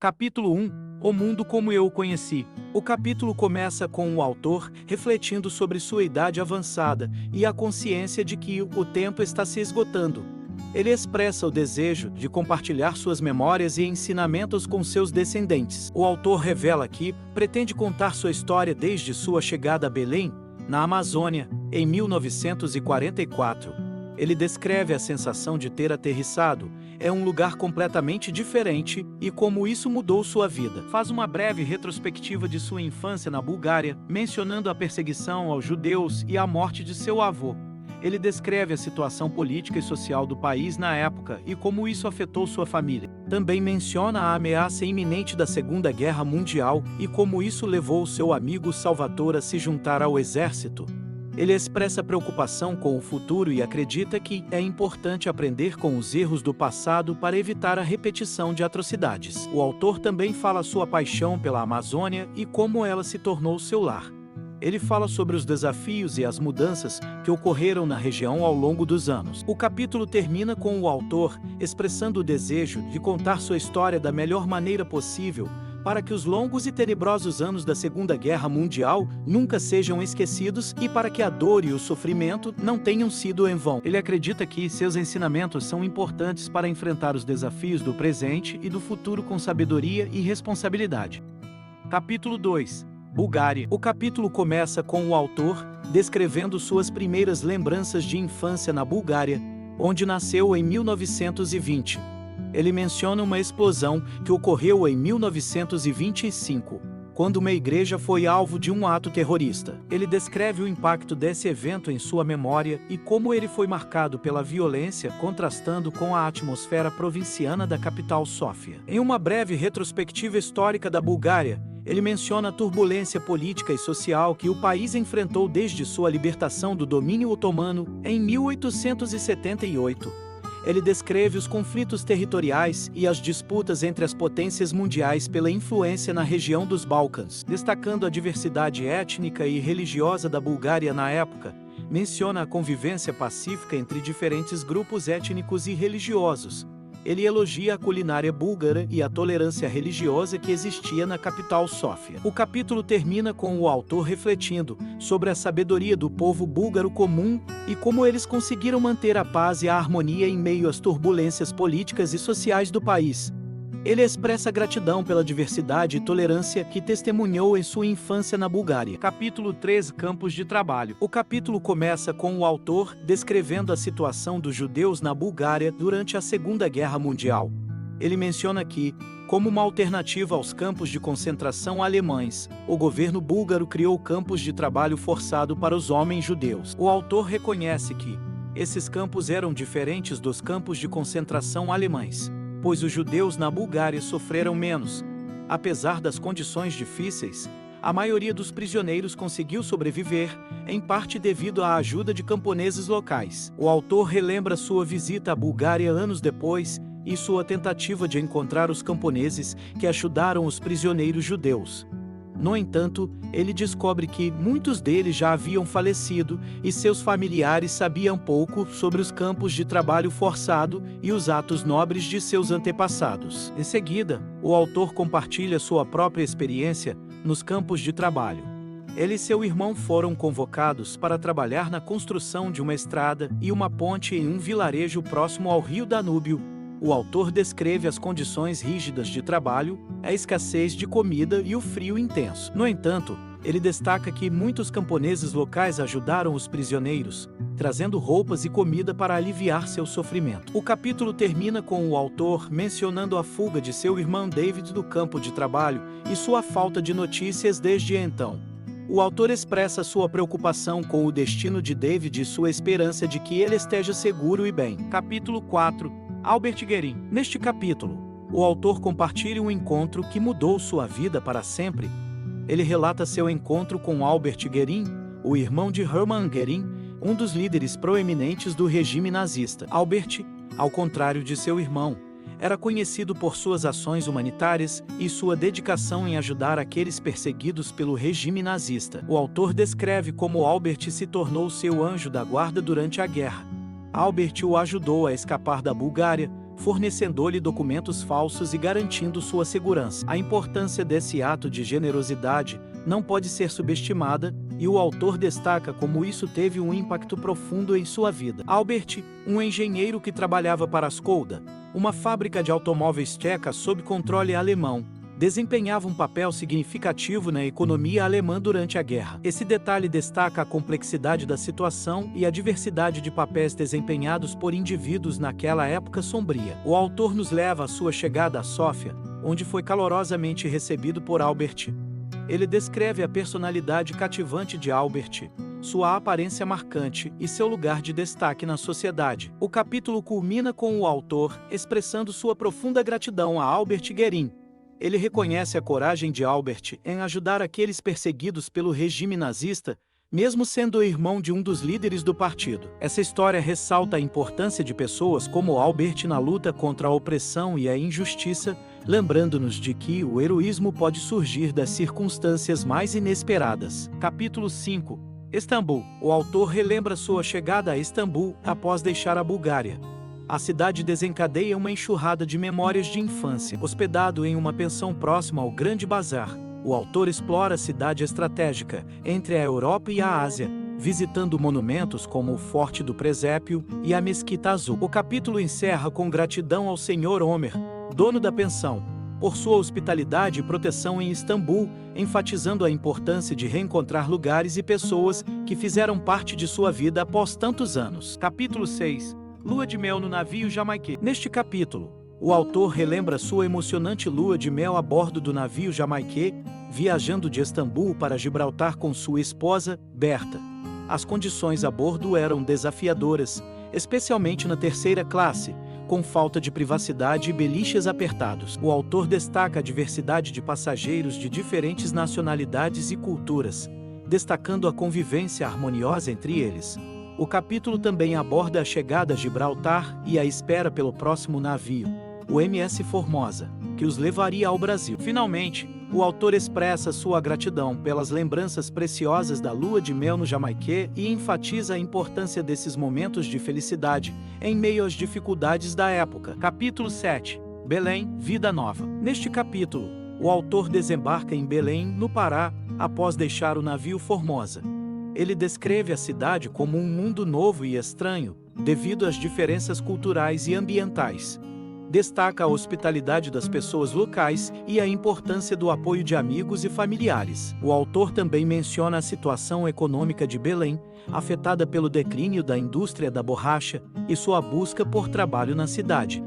Capítulo 1 O Mundo Como Eu o Conheci. O capítulo começa com o autor refletindo sobre sua idade avançada e a consciência de que o tempo está se esgotando. Ele expressa o desejo de compartilhar suas memórias e ensinamentos com seus descendentes. O autor revela que pretende contar sua história desde sua chegada a Belém, na Amazônia, em 1944. Ele descreve a sensação de ter aterrissado. É um lugar completamente diferente e como isso mudou sua vida. Faz uma breve retrospectiva de sua infância na Bulgária, mencionando a perseguição aos judeus e a morte de seu avô. Ele descreve a situação política e social do país na época e como isso afetou sua família. Também menciona a ameaça iminente da Segunda Guerra Mundial e como isso levou seu amigo Salvatore a se juntar ao exército. Ele expressa preocupação com o futuro e acredita que é importante aprender com os erros do passado para evitar a repetição de atrocidades. O autor também fala sua paixão pela Amazônia e como ela se tornou seu lar. Ele fala sobre os desafios e as mudanças que ocorreram na região ao longo dos anos. O capítulo termina com o autor expressando o desejo de contar sua história da melhor maneira possível, para que os longos e tenebrosos anos da Segunda Guerra Mundial nunca sejam esquecidos e para que a dor e o sofrimento não tenham sido em vão. Ele acredita que seus ensinamentos são importantes para enfrentar os desafios do presente e do futuro com sabedoria e responsabilidade. Capítulo 2 Bulgária. O capítulo começa com o autor descrevendo suas primeiras lembranças de infância na Bulgária, onde nasceu em 1920. Ele menciona uma explosão que ocorreu em 1925, quando uma igreja foi alvo de um ato terrorista. Ele descreve o impacto desse evento em sua memória e como ele foi marcado pela violência, contrastando com a atmosfera provinciana da capital Sófia. Em uma breve retrospectiva histórica da Bulgária, ele menciona a turbulência política e social que o país enfrentou desde sua libertação do domínio otomano em 1878. Ele descreve os conflitos territoriais e as disputas entre as potências mundiais pela influência na região dos Balcãs. Destacando a diversidade étnica e religiosa da Bulgária na época, menciona a convivência pacífica entre diferentes grupos étnicos e religiosos. Ele elogia a culinária búlgara e a tolerância religiosa que existia na capital Sófia. O capítulo termina com o autor refletindo sobre a sabedoria do povo búlgaro comum e como eles conseguiram manter a paz e a harmonia em meio às turbulências políticas e sociais do país. Ele expressa gratidão pela diversidade e tolerância que testemunhou em sua infância na Bulgária. Capítulo 3 Campos de trabalho. O capítulo começa com o autor descrevendo a situação dos judeus na Bulgária durante a Segunda Guerra Mundial. Ele menciona que, como uma alternativa aos campos de concentração alemães, o governo búlgaro criou campos de trabalho forçado para os homens judeus. O autor reconhece que esses campos eram diferentes dos campos de concentração alemães, pois os judeus na Bulgária sofreram menos. Apesar das condições difíceis, a maioria dos prisioneiros conseguiu sobreviver, em parte devido à ajuda de camponeses locais. O autor relembra sua visita à Bulgária anos depois e sua tentativa de encontrar os camponeses que ajudaram os prisioneiros judeus. No entanto, ele descobre que muitos deles já haviam falecido e seus familiares sabiam pouco sobre os campos de trabalho forçado e os atos nobres de seus antepassados. Em seguida, o autor compartilha sua própria experiência nos campos de trabalho. Ele e seu irmão foram convocados para trabalhar na construção de uma estrada e uma ponte em um vilarejo próximo ao rio Danúbio. O autor descreve as condições rígidas de trabalho, a escassez de comida e o frio intenso. No entanto, ele destaca que muitos camponeses locais ajudaram os prisioneiros, trazendo roupas e comida para aliviar seu sofrimento. O capítulo termina com o autor mencionando a fuga de seu irmão David do campo de trabalho e sua falta de notícias desde então. O autor expressa sua preocupação com o destino de David e sua esperança de que ele esteja seguro e bem. Capítulo 4 Albert Guerin. Neste capítulo, o autor compartilha um encontro que mudou sua vida para sempre. Ele relata seu encontro com Albert Guerin, o irmão de Hermann Göring, um dos líderes proeminentes do regime nazista. Albert, ao contrário de seu irmão, era conhecido por suas ações humanitárias e sua dedicação em ajudar aqueles perseguidos pelo regime nazista. O autor descreve como Albert se tornou seu anjo da guarda durante a guerra. Albert o ajudou a escapar da Bulgária, fornecendo-lhe documentos falsos e garantindo sua segurança. A importância desse ato de generosidade não pode ser subestimada, e o autor destaca como isso teve um impacto profundo em sua vida. Albert, um engenheiro que trabalhava para a Škoda, uma fábrica de automóveis tcheca sob controle alemão, desempenhava um papel significativo na economia alemã durante a guerra. Esse detalhe destaca a complexidade da situação e a diversidade de papéis desempenhados por indivíduos naquela época sombria. O autor nos leva à sua chegada a Sófia, onde foi calorosamente recebido por Albert. Ele descreve a personalidade cativante de Albert, sua aparência marcante e seu lugar de destaque na sociedade. O capítulo culmina com o autor expressando sua profunda gratidão a Albert Guerin. Ele reconhece a coragem de Albert em ajudar aqueles perseguidos pelo regime nazista, mesmo sendo irmão de um dos líderes do partido. Essa história ressalta a importância de pessoas como Albert na luta contra a opressão e a injustiça, lembrando-nos de que o heroísmo pode surgir das circunstâncias mais inesperadas. Capítulo 5. Istambul. O autor relembra sua chegada a Istambul após deixar a Bulgária. A cidade desencadeia uma enxurrada de memórias de infância. Hospedado em uma pensão próxima ao Grande Bazar, o autor explora a cidade estratégica entre a Europa e a Ásia, visitando monumentos como o Forte do Presépio e a Mesquita Azul. O capítulo encerra com gratidão ao Sr. Omer, dono da pensão, por sua hospitalidade e proteção em Istambul, enfatizando a importância de reencontrar lugares e pessoas que fizeram parte de sua vida após tantos anos. Capítulo 6. Lua de mel no navio jamaiquês. Neste capítulo, o autor relembra sua emocionante lua de mel a bordo do navio jamaiquês, viajando de Istambul para Gibraltar com sua esposa, Berta. As condições a bordo eram desafiadoras, especialmente na terceira classe, com falta de privacidade e beliches apertados. O autor destaca a diversidade de passageiros de diferentes nacionalidades e culturas, destacando a convivência harmoniosa entre eles. O capítulo também aborda a chegada a Gibraltar e a espera pelo próximo navio, o MS Formosa, que os levaria ao Brasil. Finalmente, o autor expressa sua gratidão pelas lembranças preciosas da lua de mel no Jamaiquê e enfatiza a importância desses momentos de felicidade em meio às dificuldades da época. Capítulo 7. Belém, Vida Nova. Neste capítulo, o autor desembarca em Belém, no Pará, após deixar o navio Formosa. Ele descreve a cidade como um mundo novo e estranho, devido às diferenças culturais e ambientais. Destaca a hospitalidade das pessoas locais e a importância do apoio de amigos e familiares. O autor também menciona a situação econômica de Belém, afetada pelo declínio da indústria da borracha e sua busca por trabalho na cidade.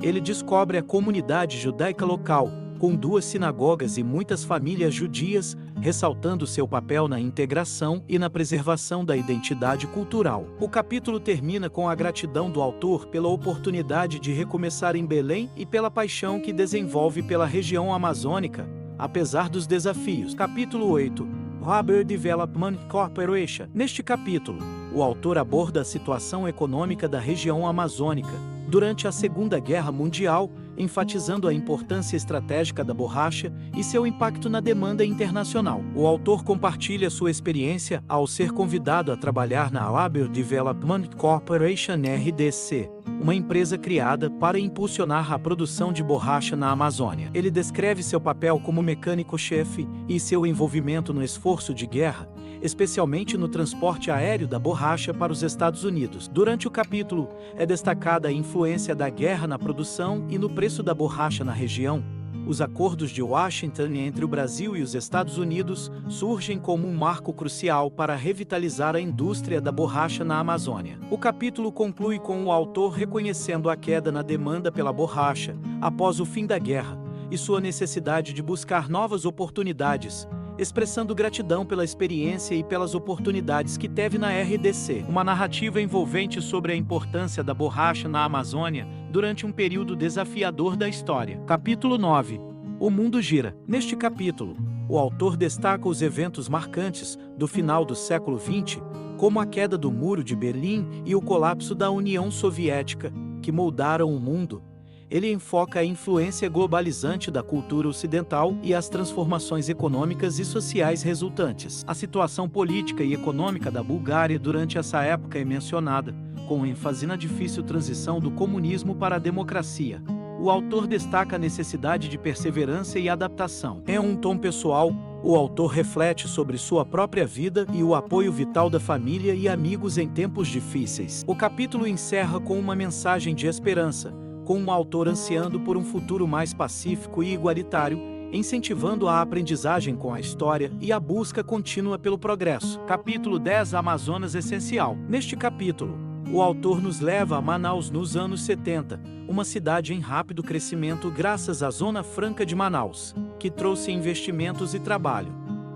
Ele descobre a comunidade judaica local, com 2 sinagogas e muitas famílias judias, ressaltando seu papel na integração e na preservação da identidade cultural. O capítulo termina com a gratidão do autor pela oportunidade de recomeçar em Belém e pela paixão que desenvolve pela região amazônica, apesar dos desafios. Capítulo 8. Rubber Development Corporation. Neste capítulo, o autor aborda a situação econômica da região amazônica durante a Segunda Guerra Mundial, enfatizando a importância estratégica da borracha e seu impacto na demanda internacional. O autor compartilha sua experiência ao ser convidado a trabalhar na Rubber Development Corporation RDC, uma empresa criada para impulsionar a produção de borracha na Amazônia. Ele descreve seu papel como mecânico-chefe e seu envolvimento no esforço de guerra, especialmente no transporte aéreo da borracha para os Estados Unidos. Durante o capítulo, é destacada a influência da guerra na produção e no preço da borracha na região. Os acordos de Washington entre o Brasil e os Estados Unidos surgem como um marco crucial para revitalizar a indústria da borracha na Amazônia. O capítulo conclui com o autor reconhecendo a queda na demanda pela borracha após o fim da guerra e sua necessidade de buscar novas oportunidades, expressando gratidão pela experiência e pelas oportunidades que teve na RDC. Uma narrativa envolvente sobre a importância da borracha na Amazônia durante um período desafiador da história. Capítulo 9. O mundo gira. Neste capítulo, o autor destaca os eventos marcantes do final do século XX, como a queda do Muro de Berlim e o colapso da União Soviética, que moldaram o mundo. Ele enfoca a influência globalizante da cultura ocidental e as transformações econômicas e sociais resultantes. A situação política e econômica da Bulgária durante essa época é mencionada, com ênfase na difícil transição do comunismo para a democracia. O autor destaca a necessidade de perseverança e adaptação. Em um tom pessoal, o autor reflete sobre sua própria vida e o apoio vital da família e amigos em tempos difíceis. O capítulo encerra com uma mensagem de esperança, com um autor ansiando por um futuro mais pacífico e igualitário, incentivando a aprendizagem com a história e a busca contínua pelo progresso. Capítulo 10 Amazonas Essencial. Neste capítulo, o autor nos leva a Manaus nos anos 70, uma cidade em rápido crescimento graças à Zona Franca de Manaus, que trouxe investimentos e trabalho.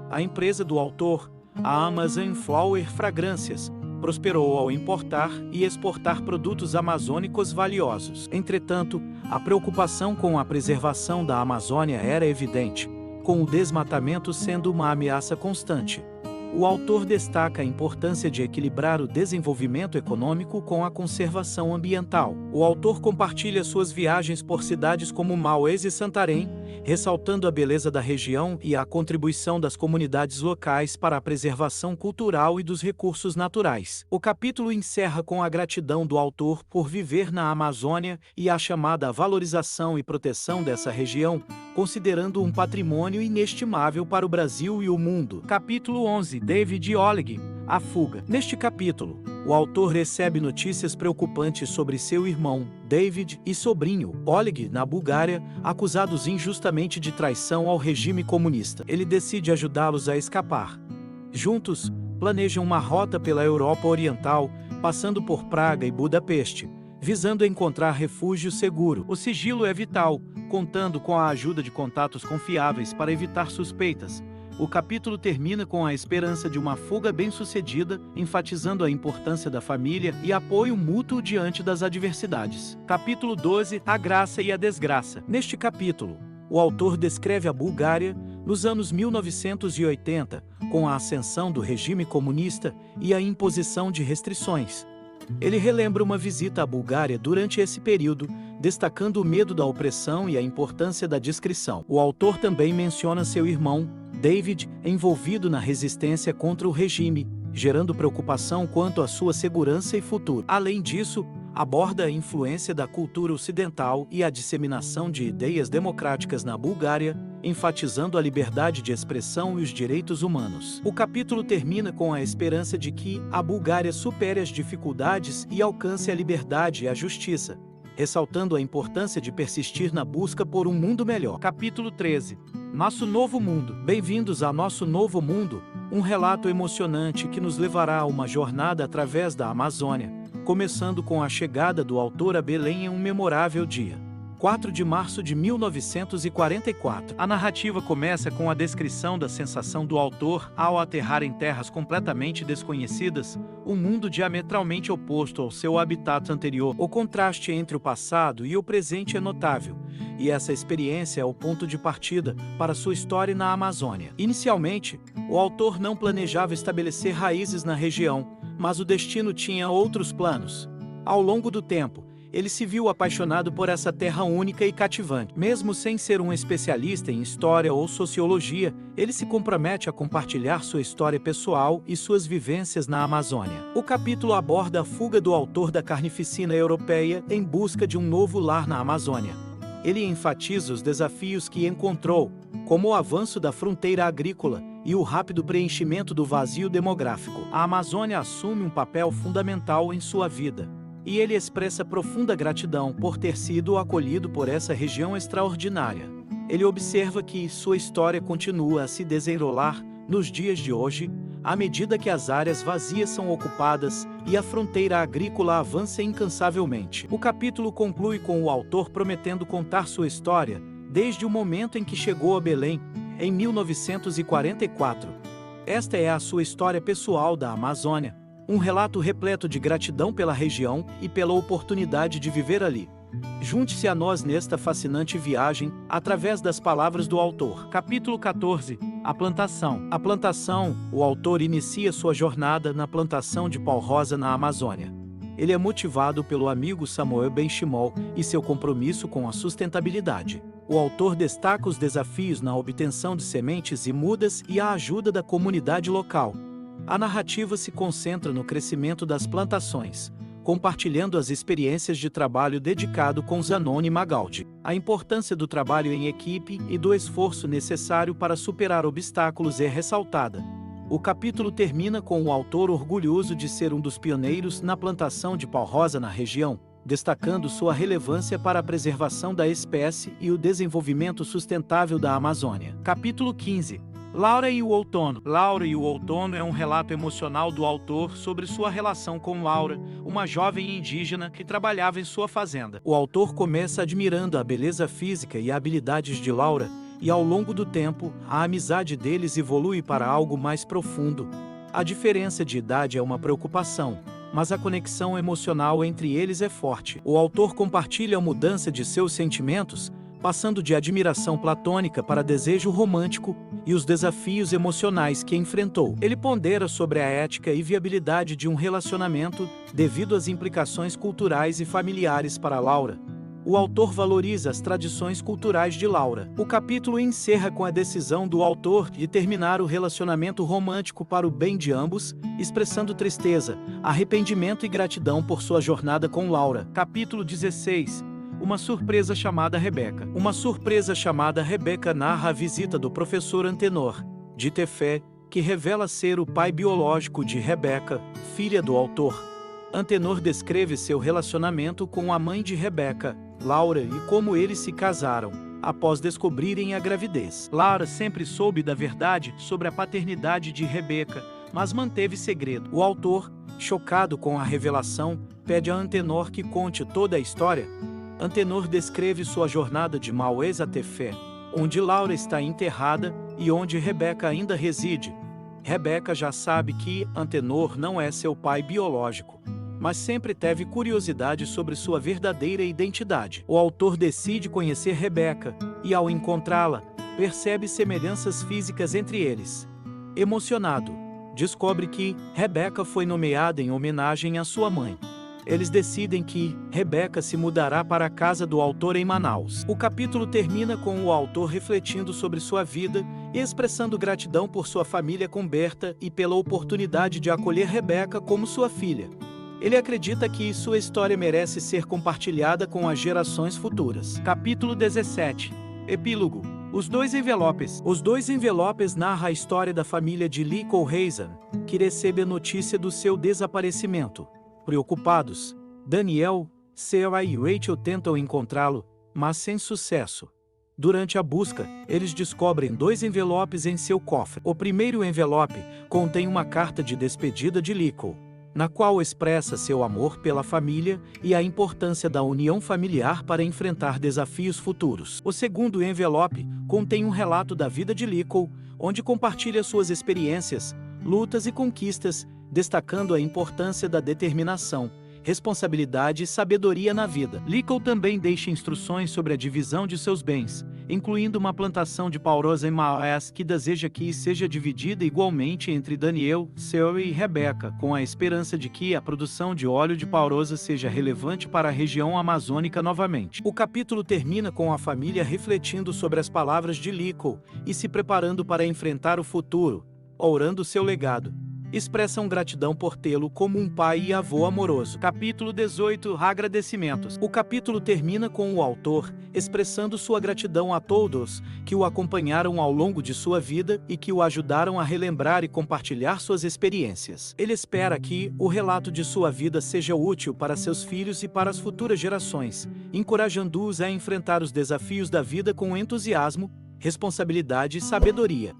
A empresa do autor, a Amazon Flower Fragrâncias, prosperou ao importar e exportar produtos amazônicos valiosos. Entretanto, a preocupação com a preservação da Amazônia era evidente, com o desmatamento sendo uma ameaça constante. O autor destaca a importância de equilibrar o desenvolvimento econômico com a conservação ambiental. O autor compartilha suas viagens por cidades como Maués e Santarém, ressaltando a beleza da região e a contribuição das comunidades locais para a preservação cultural e dos recursos naturais. O capítulo encerra com a gratidão do autor por viver na Amazônia e a chamada valorização e proteção dessa região, considerando um patrimônio inestimável para o Brasil e o mundo. Capítulo 11 David Oleg, a fuga. Neste capítulo, o autor recebe notícias preocupantes sobre seu irmão, David, e sobrinho, Oleg, na Bulgária, acusados injustamente de traição ao regime comunista. Ele decide ajudá-los a escapar. Juntos, planejam uma rota pela Europa Oriental, passando por Praga e Budapeste, visando encontrar refúgio seguro. O sigilo é vital, contando com a ajuda de contatos confiáveis para evitar suspeitas. O capítulo termina com a esperança de uma fuga bem-sucedida, enfatizando a importância da família e apoio mútuo diante das adversidades. Capítulo 12 A Graça e a Desgraça. Neste capítulo, o autor descreve a Bulgária nos anos 1980, com a ascensão do regime comunista e a imposição de restrições. Ele relembra uma visita à Bulgária durante esse período, destacando o medo da opressão e a importância da discrição. O autor também menciona seu irmão, David, envolvido na resistência contra o regime, gerando preocupação quanto à sua segurança e futuro. Além disso, aborda a influência da cultura ocidental e a disseminação de ideias democráticas na Bulgária, enfatizando a liberdade de expressão e os direitos humanos. O capítulo termina com a esperança de que a Bulgária supere as dificuldades e alcance a liberdade e a justiça, ressaltando a importância de persistir na busca por um mundo melhor. Capítulo 13 Nosso Novo Mundo. Bem-vindos a Nosso Novo Mundo, um relato emocionante que nos levará a uma jornada através da Amazônia, começando com a chegada do autor a Belém em um memorável dia. 4 de março de 1944. A narrativa começa com a descrição da sensação do autor ao aterrar em terras completamente desconhecidas, um mundo diametralmente oposto ao seu habitat anterior. O contraste entre o passado e o presente é notável, e essa experiência é o ponto de partida para sua história na Amazônia. Inicialmente, o autor não planejava estabelecer raízes na região, mas o destino tinha outros planos. Ao longo do tempo, ele se viu apaixonado por essa terra única e cativante. Mesmo sem ser um especialista em história ou sociologia, ele se compromete a compartilhar sua história pessoal e suas vivências na Amazônia. O capítulo aborda a fuga do autor da carnificina europeia em busca de um novo lar na Amazônia. Ele enfatiza os desafios que encontrou, como o avanço da fronteira agrícola e o rápido preenchimento do vazio demográfico. A Amazônia assume um papel fundamental em sua vida, e ele expressa profunda gratidão por ter sido acolhido por essa região extraordinária. Ele observa que sua história continua a se desenrolar nos dias de hoje, à medida que as áreas vazias são ocupadas e a fronteira agrícola avança incansavelmente. O capítulo conclui com o autor prometendo contar sua história desde o momento em que chegou a Belém, em 1944. Esta é a sua história pessoal da Amazônia, um relato repleto de gratidão pela região e pela oportunidade de viver ali. Junte-se a nós nesta fascinante viagem, através das palavras do autor. Capítulo 14 A Plantação. A plantação, o autor inicia sua jornada na plantação de pau-rosa na Amazônia. Ele é motivado pelo amigo Samuel Benchimol e seu compromisso com a sustentabilidade. O autor destaca os desafios na obtenção de sementes e mudas e a ajuda da comunidade local. A narrativa se concentra no crescimento das plantações, compartilhando as experiências de trabalho dedicado com Zanoni e Magaldi. A importância do trabalho em equipe e do esforço necessário para superar obstáculos é ressaltada. O capítulo termina com o autor orgulhoso de ser um dos pioneiros na plantação de pau-rosa na região, destacando sua relevância para a preservação da espécie e o desenvolvimento sustentável da Amazônia. Capítulo 15. Laura e o Outono. Laura e o Outono é um relato emocional do autor sobre sua relação com Laura, uma jovem indígena que trabalhava em sua fazenda. O autor começa admirando a beleza física e habilidades de Laura, e ao longo do tempo, a amizade deles evolui para algo mais profundo. A diferença de idade é uma preocupação, mas a conexão emocional entre eles é forte. O autor compartilha a mudança de seus sentimentos, passando de admiração platônica para desejo romântico e os desafios emocionais que enfrentou. Ele pondera sobre a ética e viabilidade de um relacionamento devido às implicações culturais e familiares para Laura. O autor valoriza as tradições culturais de Laura. O capítulo encerra com a decisão do autor de terminar o relacionamento romântico para o bem de ambos, expressando tristeza, arrependimento e gratidão por sua jornada com Laura. Capítulo 16. Uma surpresa chamada Rebeca. Uma surpresa chamada Rebeca narra a visita do professor Antenor, de Tefé, que revela ser o pai biológico de Rebeca, filha do autor. Antenor descreve seu relacionamento com a mãe de Rebeca, Laura, e como eles se casaram, após descobrirem a gravidez. Laura sempre soube da verdade sobre a paternidade de Rebeca, mas manteve segredo. O autor, chocado com a revelação, pede a Antenor que conte toda a história. Antenor descreve sua jornada de Maués a Tefé, onde Laura está enterrada e onde Rebeca ainda reside. Rebeca já sabe que Antenor não é seu pai biológico, mas sempre teve curiosidade sobre sua verdadeira identidade. O autor decide conhecer Rebeca e, ao encontrá-la, percebe semelhanças físicas entre eles. Emocionado, descobre que Rebeca foi nomeada em homenagem à sua mãe. Eles decidem que Rebeca se mudará para a casa do autor em Manaus. O capítulo termina com o autor refletindo sobre sua vida e expressando gratidão por sua família com Berta e pela oportunidade de acolher Rebeca como sua filha. Ele acredita que sua história merece ser compartilhada com as gerações futuras. Capítulo 17. Epílogo. Os dois envelopes. Os dois envelopes narra a história da família de Lee Kohlheiser, que recebe a notícia do seu desaparecimento. Preocupados, Daniel, Sarah e Rachel tentam encontrá-lo, mas sem sucesso. Durante a busca, eles descobrem dois envelopes em seu cofre. O primeiro envelope contém uma carta de despedida de Lico, na qual expressa seu amor pela família e a importância da união familiar para enfrentar desafios futuros. O segundo envelope contém um relato da vida de Lico, onde compartilha suas experiências, lutas e conquistas, destacando a importância da determinação, responsabilidade e sabedoria na vida. Lico também deixa instruções sobre a divisão de seus bens, incluindo uma plantação de pau-rosa em Maués que deseja que seja dividida igualmente entre Daniel, Sarah e Rebeca, com a esperança de que a produção de óleo de pau-rosa seja relevante para a região amazônica novamente. O capítulo termina com a família refletindo sobre as palavras de Lico e se preparando para enfrentar o futuro, orando seu legado. Expressam gratidão por tê-lo como um pai e avô amoroso. Capítulo 18. Agradecimentos. O capítulo termina com o autor expressando sua gratidão a todos que o acompanharam ao longo de sua vida e que o ajudaram a relembrar e compartilhar suas experiências. Ele espera que o relato de sua vida seja útil para seus filhos e para as futuras gerações, encorajando-os a enfrentar os desafios da vida com entusiasmo, responsabilidade e sabedoria.